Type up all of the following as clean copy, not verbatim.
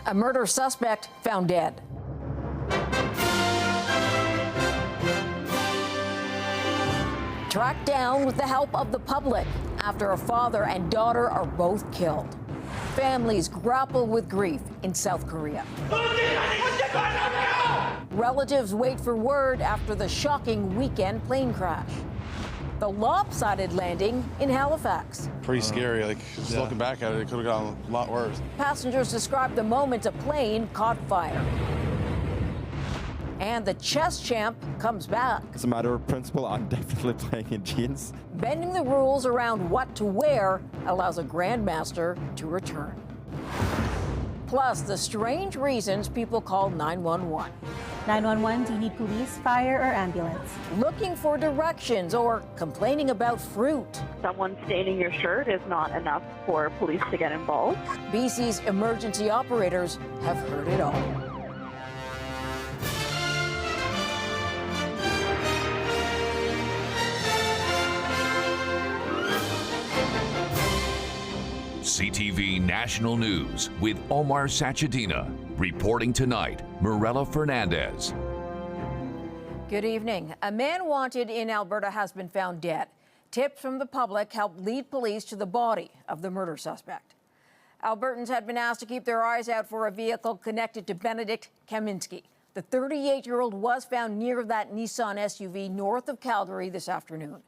A murder suspect found dead. Tracked down with the help of the public after a father and daughter are both killed. Families grapple with grief in South Korea. Relatives wait for word after the shocking weekend plane crash. The lopsided landing in Halifax. Pretty scary, just looking back at it, it could have gotten a lot worse. Passengers described the moment a plane caught fire. And the chess champ comes back. As a matter of principle, I'm definitely playing in jeans. Bending the rules around what to wear allows a grandmaster to return. Plus, the strange reasons people call 911. 911, do you need police, fire, or ambulance? Looking for directions or complaining about fruit. Someone staining your shirt is not enough for police to get involved. BC's emergency operators have heard it all. CTV National News with Omar Sachedina. Reporting tonight, Mirella Fernandez. Good evening. A man wanted in Alberta has been found dead. Tips from the public helped lead police to the body of the murder suspect. Albertans had been asked to keep their eyes out for a vehicle connected to Benedict Kaminski. The 38-year-old was found near that Nissan SUV north of Calgary this afternoon.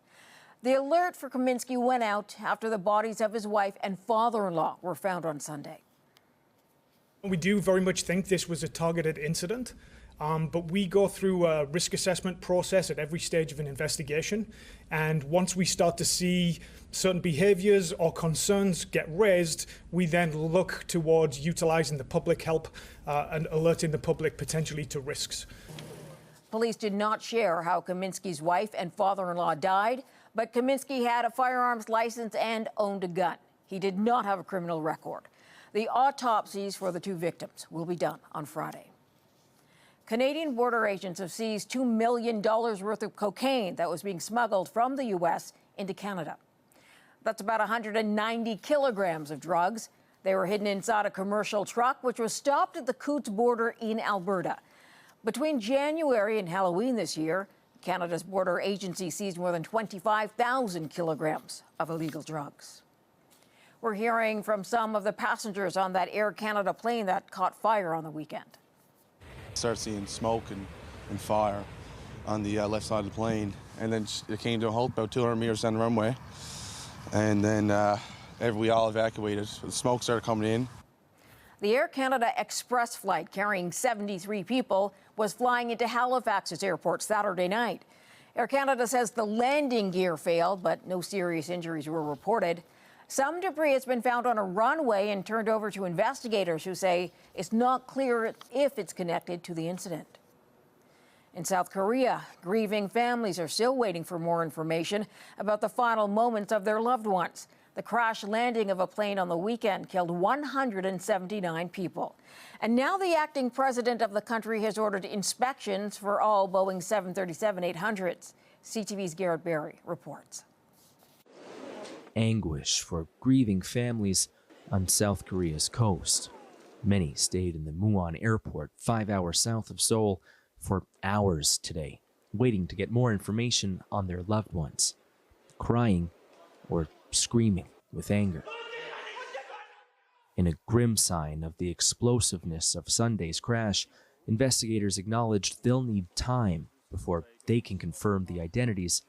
The alert for Kaminski went out after the bodies of his wife and father-in-law were found on Sunday. We do very much think this was a targeted incident, but we go through a risk assessment process at every stage of an investigation. And once we start to see certain behaviors or concerns get raised, we then look towards utilizing the public help and alerting the public potentially to risks. Police did not share how Kaminski's wife and father-in-law died, but Kaminski had a firearms license and owned a gun. He did not have a criminal record. The autopsies for the two victims will be done on Friday. Canadian border agents have seized $2 million worth of cocaine that was being smuggled from the U.S. into Canada. That's about 190 kilograms of drugs. They were hidden inside a commercial truck, which was stopped at the Coutts border in Alberta. Between January and Halloween this year, Canada's border agency seized more than 25,000 kilograms of illegal drugs. We're hearing from some of the passengers on that Air Canada plane that caught fire on the weekend. Start seeing smoke and fire on the left side of the plane, and then it came to a halt about 200 meters down the runway, and then we all evacuated. The smoke started coming in. The Air Canada Express flight carrying 73 people was flying into Halifax's airport Saturday night. Air Canada says the landing gear failed, but no serious injuries were reported. Some debris has been found on a runway and turned over to investigators who say it's not clear if it's connected to the incident. In South Korea, grieving families are still waiting for more information about the final moments of their loved ones. The crash landing of a plane on the weekend killed 179 people. And now the acting president of the country has ordered inspections for all Boeing 737-800s. CTV's Garrett Berry reports. Anguish for grieving families on South Korea's coast. Many stayed in the Muon airport 5 hours south of Seoul for hours today, waiting to get more information on their loved ones, crying or screaming with anger. In a grim sign of the explosiveness of Sunday's crash, investigators acknowledged they'll need time before they can confirm the identities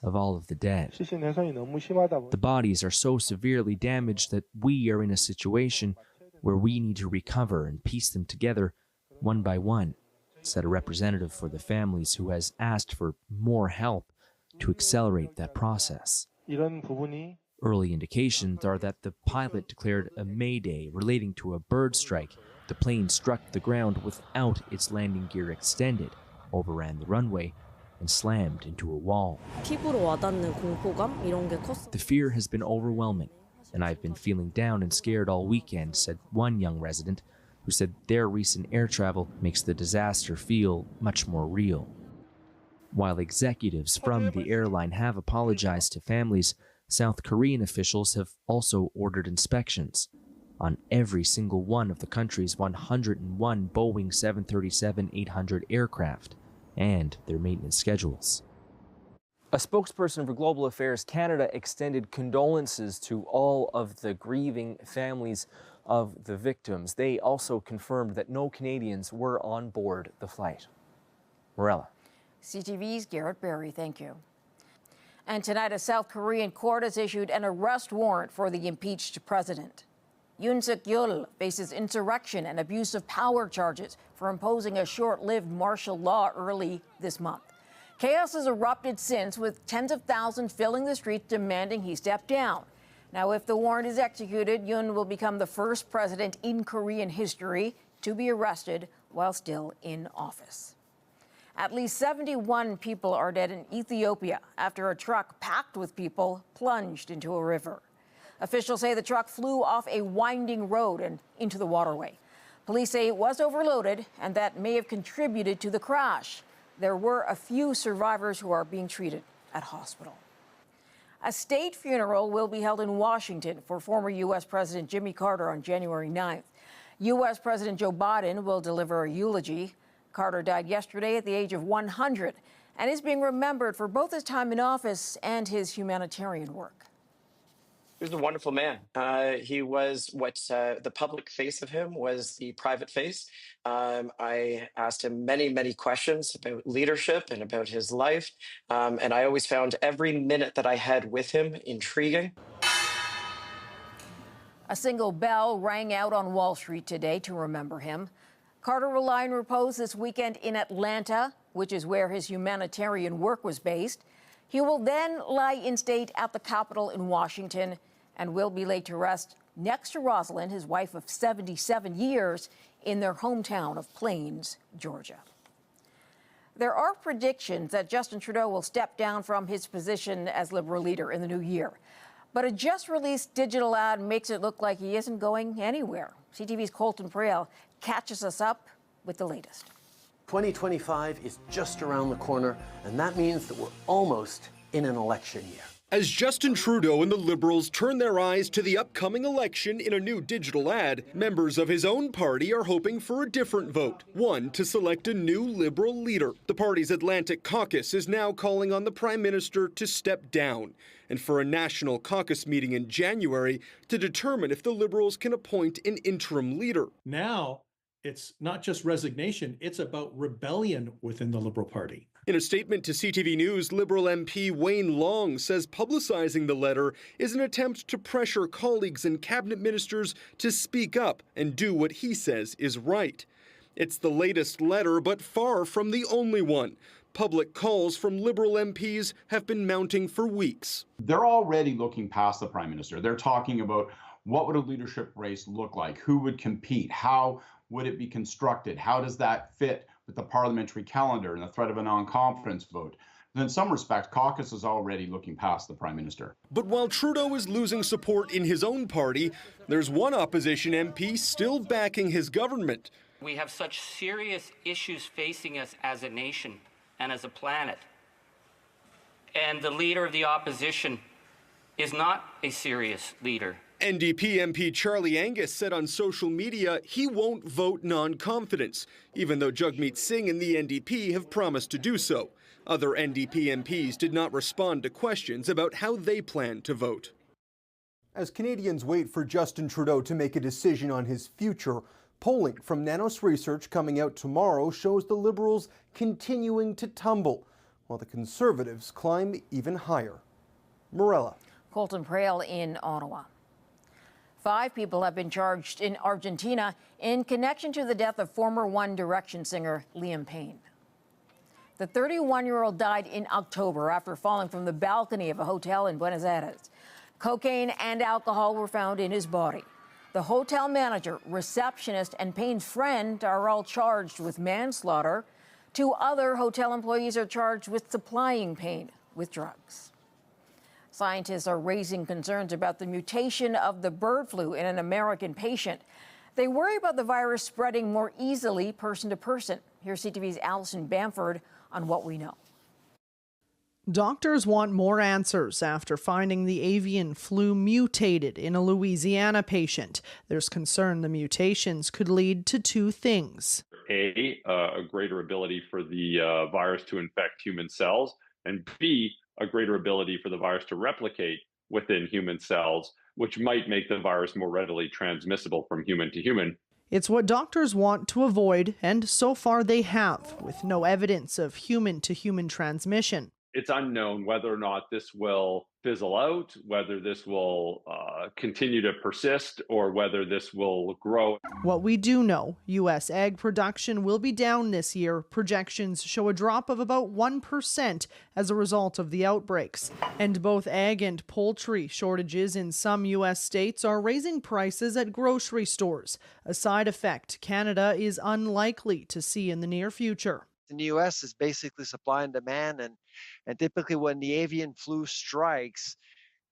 of all of the dead. The bodies are so severely damaged that we are in a situation where we need to recover and piece them together one by one, said a representative for the families who has asked for more help to accelerate that process. Early indications are that the pilot declared a mayday relating to a bird strike. The plane struck the ground without its landing gear extended, overran the runway, and slammed into a wall. The fear has been overwhelming, and I've been feeling down and scared all weekend, said one young resident, who said their recent air travel makes the disaster feel much more real. While executives from the airline have apologized to families, South Korean officials have also ordered inspections. on every single one of the country's 101 Boeing 737-800 aircraft and their maintenance schedules. A spokesperson for Global Affairs Canada extended condolences to all of the grieving families of the victims. They also confirmed that no Canadians were on board the flight. Morella. CTV's Garrett Berry, thank you. And tonight, a South Korean court has issued an arrest warrant for the impeached president. Yoon Suk-yeol faces insurrection and abuse of power charges for imposing a short-lived martial law early this month. Chaos has erupted since, with tens of thousands filling the streets demanding he step down. Now, if the warrant is executed, Yoon will become the first president in Korean history to be arrested while still in office. At least 71 people are dead in Ethiopia after a truck packed with people plunged into a river. Officials say the truck flew off a winding road and into the waterway. Police say it was overloaded and that may have contributed to the crash. There were a few survivors who are being treated at hospital. A state funeral will be held in Washington for former U.S. President Jimmy Carter on January 9th. U.S. President Joe Biden will deliver a eulogy. Carter died yesterday at the age of 100 and is being remembered for both his time in office and his humanitarian work. He was a wonderful man. He was what the public face of him was the private face. I asked him many, many questions about leadership and about his life. And I always found every minute that I had with him intriguing. A single bell rang out on Wall Street today to remember him. Carter will lie in repose this weekend in Atlanta, which is where his humanitarian work was based. He will then lie in state at the Capitol in Washington and will be laid to rest next to Rosalind, his wife of 77 years, in their hometown of Plains, Georgia. There are predictions that Justin Trudeau will step down from his position as Liberal leader in the new year. But a just-released digital ad makes it look like he isn't going anywhere. CTV's Colton Prale catches us up with the latest. 2025 is just around the corner, and that means that we're almost in an election year. As Justin Trudeau and the Liberals turn their eyes to the upcoming election in a new digital ad, members of his own party are hoping for a different vote, one to select a new Liberal leader. The party's Atlantic caucus is now calling on the Prime Minister to step down, and for a national caucus meeting in January to determine if the Liberals can appoint an interim leader. Now, it's not just resignation, it's about rebellion within the Liberal Party. In a statement to CTV News, Liberal MP Wayne Long says publicizing the letter is an attempt to pressure colleagues and cabinet ministers to speak up and do what he says is right. It's the latest letter, but far from the only one. Public calls from Liberal MPs have been mounting for weeks. They're already looking past the Prime Minister. They're talking about what would a leadership race look like? Who would compete? How would it be constructed? How does that fit with the parliamentary calendar and the threat of a non-confidence vote? In some respects, caucus is already looking past the Prime Minister. But while Trudeau is losing support in his own party, there's one opposition MP still backing his government. We have such serious issues facing us as a nation and as a planet. And the leader of the opposition is not a serious leader. NDP MP Charlie Angus said on social media he won't vote non-confidence, even though Jagmeet Singh and the NDP have promised to do so. Other NDP MPs did not respond to questions about how they plan to vote. As Canadians wait for Justin Trudeau to make a decision on his future, polling from Nanos Research coming out tomorrow shows the Liberals continuing to tumble, while the Conservatives climb even higher. Morella. Colton Prale in Ottawa. 5 people have been charged in Argentina in connection to the death of former One Direction singer Liam Payne. The 31-year-old died in October after falling from the balcony of a hotel in Buenos Aires. Cocaine and alcohol were found in his body. The hotel manager, receptionist, and Payne's friend are all charged with manslaughter. 2 other hotel employees are charged with supplying Payne with drugs. Scientists are raising concerns about the mutation of the bird flu in an American patient. They worry about the virus spreading more easily person to person. Here's CTV's Alison Bamford on what we know. Doctors want more answers after finding the avian flu mutated in a Louisiana patient. There's concern the mutations could lead to two things. A greater ability for the virus to infect human cells, and B, a greater ability for the virus to replicate within human cells, which might make the virus more readily transmissible from human to human. It's what doctors want to avoid, and so far they have, with no evidence of human-to-human transmission. It's unknown whether or not this will fizzle out, whether this will continue to persist, or whether this will grow. What we do know, U.S. ag production will be down this year. Projections show a drop of about 1% as a result of the outbreaks. And both ag and poultry shortages in some U.S. states are raising prices at grocery stores, a side effect Canada is unlikely to see in the near future. In the U.S. is basically supply and demand, and typically when the avian flu strikes,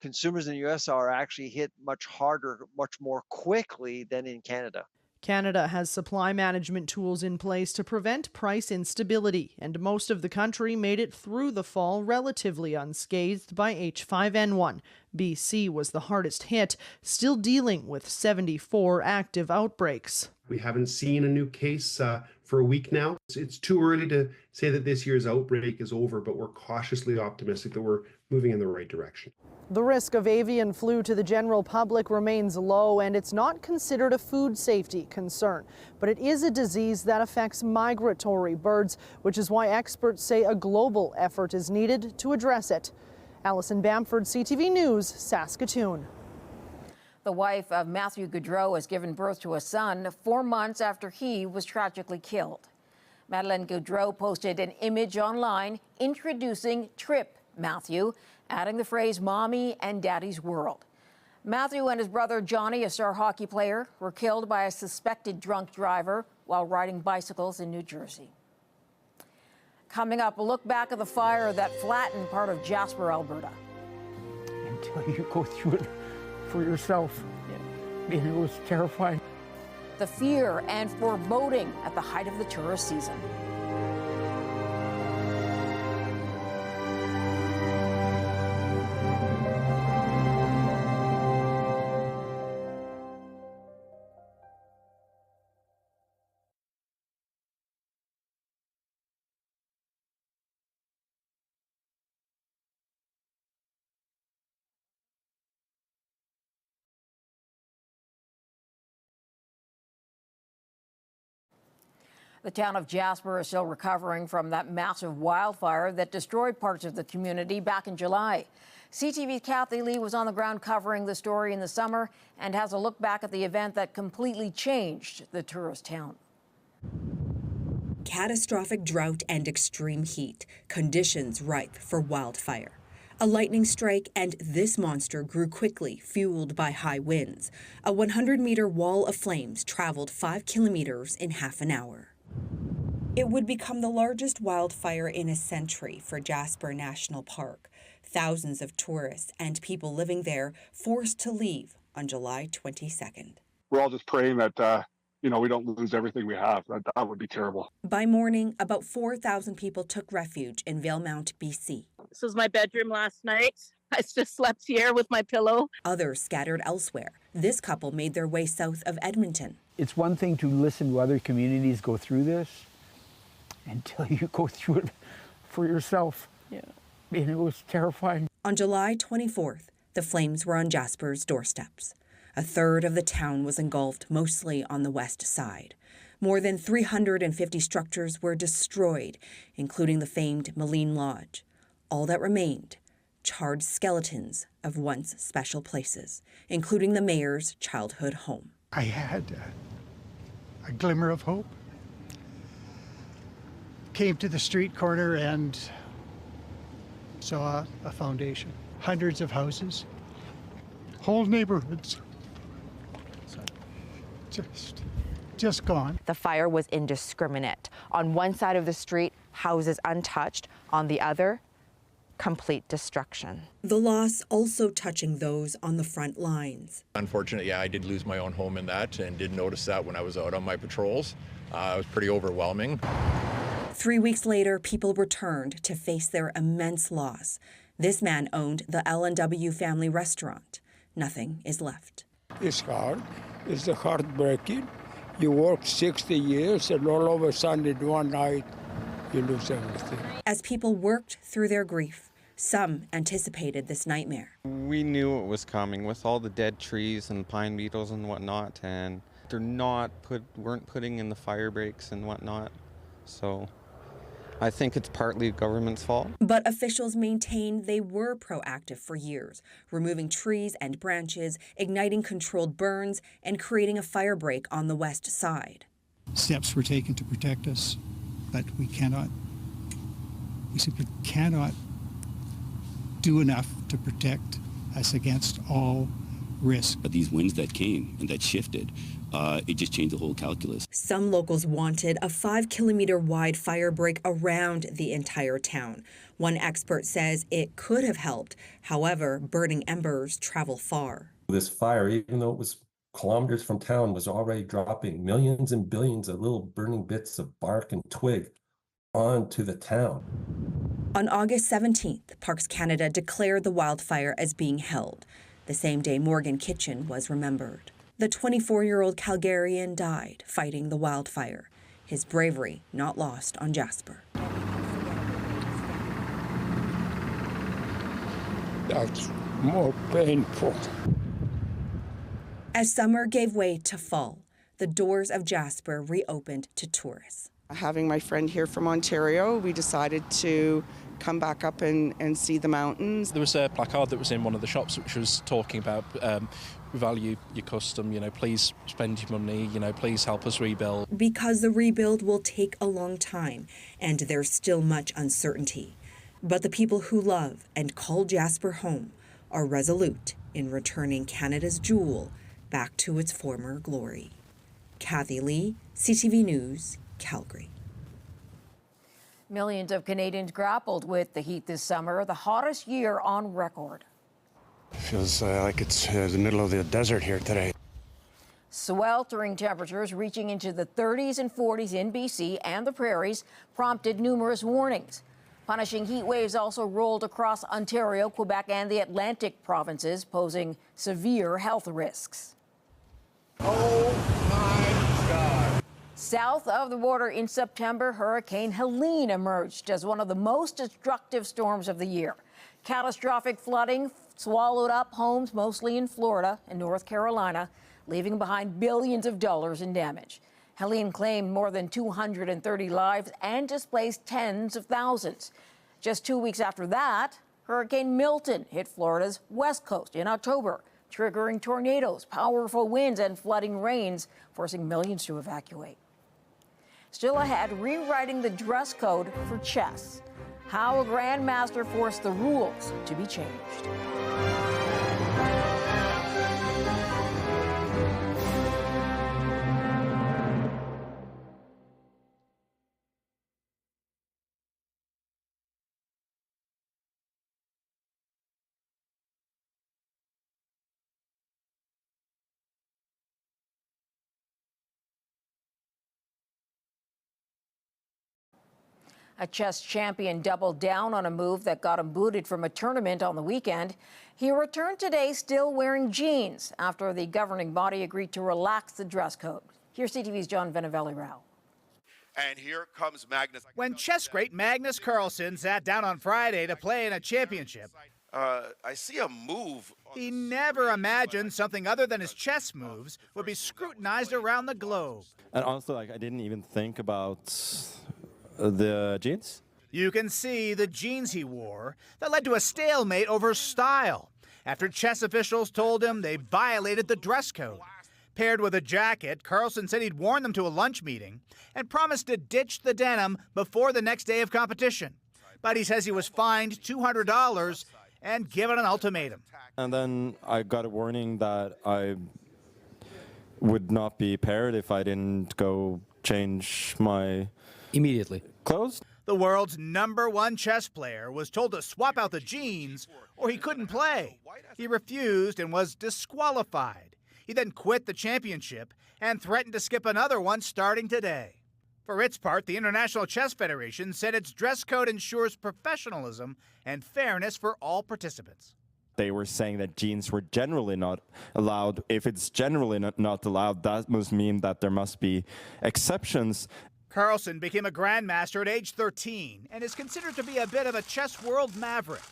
consumers in the U.S. are actually hit much harder, much more quickly than in Canada. Canada has supply management tools in place to prevent price instability, and most of the country made it through the fall relatively unscathed by H5N1. BC was the hardest hit, still dealing with 74 active outbreaks. We haven't seen a new case for a week now. It's too early to say that this year's outbreak is over, but we're cautiously optimistic that we're moving in the right direction. The risk of avian flu to the general public remains low, and it's not considered a food safety concern. But it is a disease that affects migratory birds, which is why experts say a global effort is needed to address it. Alison Bamford, CTV News, Saskatoon. The wife of Matthew Gaudreau has given birth to a son 4 months after he was tragically killed. Madeleine Gaudreau posted an image online introducing Trip Matthew, adding the phrase Mommy and Daddy's World. Matthew and his brother Johnny, a star hockey player, were killed by a suspected drunk driver while riding bicycles in New Jersey. Coming up, a look back at the fire that flattened part of Jasper, Alberta. Until you go through it for yourself. And it was terrifying. The fear and foreboding at the height of the tourist season. The town of Jasper is still recovering from that massive wildfire that destroyed parts of the community back in July. CTV's Kathy Lee was on the ground covering the story in the summer and has a look back at the event that completely changed the tourist town. Catastrophic drought and extreme heat, conditions ripe for wildfire. A lightning strike and this monster grew quickly, fueled by high winds. A 100-meter wall of flames traveled 5 kilometers in half an hour. It would become the largest wildfire in a century for Jasper National Park. Thousands of tourists and people living there forced to leave on July 22nd. We're all just praying that, we don't lose everything we have. That would be terrible. By morning, about 4,000 people took refuge in Valemount, BC. This was my bedroom last night. I just slept here with my pillow. Others scattered elsewhere. This couple made their way south of Edmonton. It's one thing to listen to other communities go through this until you go through it for yourself. Yeah. And it was terrifying. On July 24th, the flames were on Jasper's doorsteps. A third of the town was engulfed, mostly on the west side. More than 350 structures were destroyed, including the famed Moline Lodge. All that remained, charred skeletons of once special places, including the mayor's childhood home. I had a glimmer of hope. Came to the street corner and saw a foundation. Hundreds of houses, whole neighborhoods. Just gone. The fire was indiscriminate. On one side of the street, houses untouched. On the other, complete destruction. The loss also touching those on the front lines. Unfortunately, I did lose my own home in that and did notice that when I was out on my patrols. It was pretty overwhelming. 3 weeks later, people returned to face their immense loss. This man owned the L&W family restaurant. Nothing is left. It's hard. It's heartbreaking. You work 60 years and all of a sudden in one night you lose everything. As people worked through their grief, some anticipated this nightmare. We knew it was coming with all the dead trees and pine beetles and whatnot, and they're weren't putting in the fire breaks and whatnot. So I think it's partly government's fault. But officials maintain they were proactive for years, removing trees and branches, igniting controlled burns, and creating a fire break on the west side. Steps were taken to protect us, but we simply cannot do enough to protect us against all risk. But these winds that came and that shifted, it just changed the whole calculus. Some locals wanted a 5-kilometer wide fire break around the entire town. One expert says it could have helped. However, burning embers travel far. This fire, even though it was kilometers from town, was already dropping millions and billions of little burning bits of bark and twig onto the town. On August 17th, Parks Canada declared the wildfire as being held. The same day Morgan Kitchen was remembered. The 24-year-old Calgarian died fighting the wildfire. His bravery not lost on Jasper. That's more painful. As summer gave way to fall, the doors of Jasper reopened to tourists. Having my friend here from Ontario, we decided to come back up and see the mountains. There was a placard that was in one of the shops which was talking about value your custom, please spend your money, please help us rebuild. Because the rebuild will take a long time and there's still much uncertainty. But the people who love and call Jasper home are resolute in returning Canada's jewel back to its former glory. Kathy Lee, CTV News, Calgary. Millions of Canadians grappled with the heat this summer, the hottest year on record. Feels like it's the middle of the desert here today. Sweltering temperatures reaching into the 30s and 40s in BC and the prairies prompted numerous warnings. Punishing heat waves also rolled across Ontario, Quebec, and the Atlantic provinces, posing severe health risks. Oh my God. South of the border in September, Hurricane Helene emerged as one of the most destructive storms of the year. Catastrophic flooding swallowed up homes mostly in Florida and North Carolina, leaving behind billions of dollars in damage. Helene claimed more than 230 lives and displaced tens of thousands. Just 2 weeks after that, Hurricane Milton hit Florida's west coast in October, triggering tornadoes, powerful winds, and flooding rains, forcing millions to evacuate. Still ahead, rewriting the dress code for chess. How a grandmaster forced the rules to be changed. A chess champion doubled down on a move that got him booted from a tournament on the weekend. He returned today still wearing jeans after the governing body agreed to relax the dress code. Here's CTV's John Venevelli-Rao. And here comes Magnus. When chess great Magnus Carlsen sat down on Friday to play in a championship, I see a move. He never imagined something other than his chess moves would be scrutinized around the globe. And honestly, I didn't even think about the jeans. You can see the jeans he wore that led to a stalemate over style after chess officials told him they violated the dress code. Paired with a jacket, Carlsen said he'd worn them to a lunch meeting and promised to ditch the denim before the next day of competition. But he says he was fined $200 and given an ultimatum. And then I got a warning that I would not be paired if I didn't go change my immediately clothes. The world's #1 chess player was told to swap out the jeans or he couldn't play. He refused and was disqualified. He then quit the championship and threatened to skip another one starting today. For its part, the International Chess Federation said its dress code ensures professionalism and fairness for all participants. They were saying that jeans were generally not allowed. If it's generally not allowed, that must mean that there must be exceptions. Carlson became a grandmaster at age 13 and is considered to be a bit of a chess world maverick.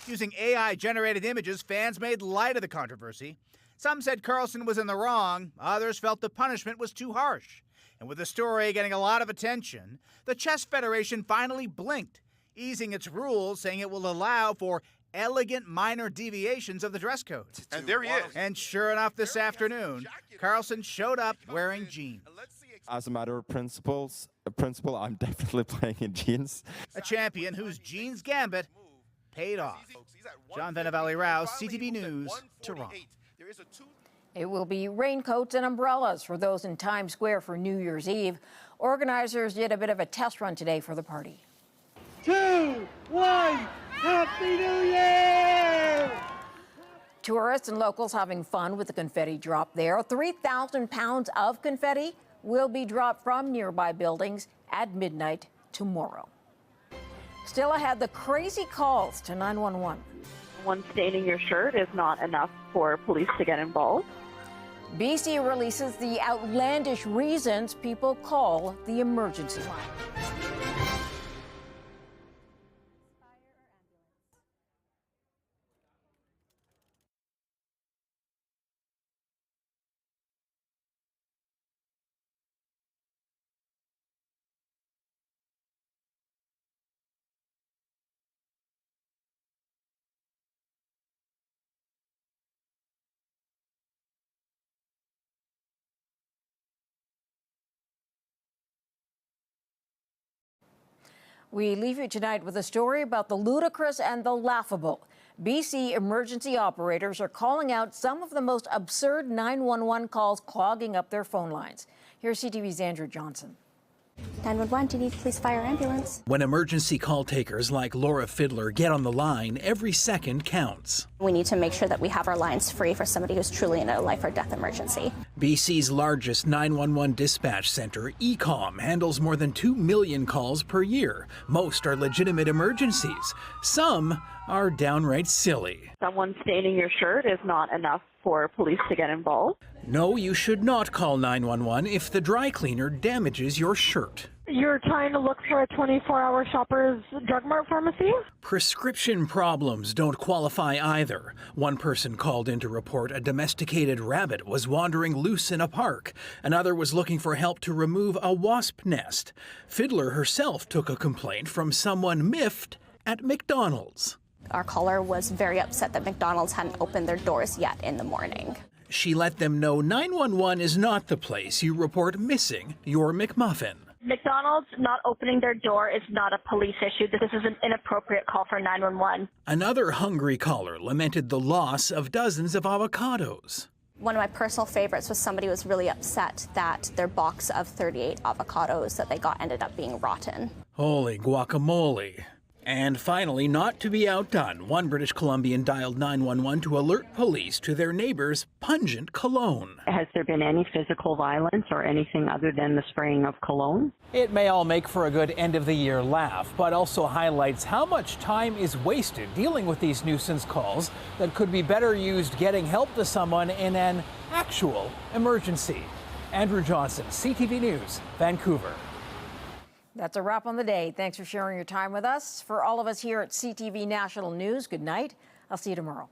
Using AI-generated images, fans made light of the controversy. Some said Carlson was in the wrong, others felt the punishment was too harsh. And with the story getting a lot of attention, the Chess Federation finally blinked, easing its rules, saying it will allow for elegant minor deviations of the dress code. And there he is. And sure enough, this afternoon, Carlson showed up wearing jeans. As a matter of principle, I'm definitely playing in jeans. A champion whose jeans gambit paid off. John Venevalley-Rouse, CTV News, Toronto. It will be raincoats and umbrellas for those in Times Square for New Year's Eve. Organizers did a bit of a test run today for the party. 2, 1, Happy New Year! Tourists and locals having fun with the confetti drop there. 3,000 pounds of confetti will be dropped from nearby buildings at midnight tomorrow. Still ahead, the crazy calls to 911. One staining your shirt is not enough for police to get involved. BC releases the outlandish reasons people call the emergency line. We leave you tonight with a story about the ludicrous and the laughable. BC emergency operators are calling out some of the most absurd 911 calls clogging up their phone lines. Here's CTV's Andrew Johnson. 911, do you need police, fire, ambulance? When emergency call takers like Laura Fiddler get on the line, every second counts. We need to make sure that we have our lines free for somebody who's truly in a life or death emergency. BC's largest 911 dispatch center, ECOM, handles more than 2 million calls per year. Most are legitimate emergencies. Some are downright silly. Someone staining your shirt is not enough for police to get involved. No, you should not call 911 if the dry cleaner damages your shirt. You're trying to look for a 24-hour Shoppers Drug Mart pharmacy? Prescription problems don't qualify either. One person called in to report a domesticated rabbit was wandering loose in a park. Another was looking for help to remove a wasp nest. Fiddler herself took a complaint from someone miffed at McDonald's. Our caller was very upset that McDonald's hadn't opened their doors yet in the morning. She let them know 911 is not the place you report missing your McMuffin. McDonald's not opening their door is not a police issue. This is an inappropriate call for 911. Another hungry caller lamented the loss of dozens of avocados. One of my personal favorites was somebody who was really upset that their box of 38 avocados that they got ended up being rotten. Holy guacamole. And finally, not to be outdone, one British Columbian dialed 911 to alert police to their neighbor's pungent cologne. Has there been any physical violence or anything other than the spraying of cologne? It may all make for a good end-of-the-year laugh, but also highlights how much time is wasted dealing with these nuisance calls that could be better used getting help to someone in an actual emergency. Andrew Johnson, CTV News, Vancouver. That's a wrap on the day. Thanks for sharing your time with us. For all of us here at CTV National News, good night. I'll see you tomorrow.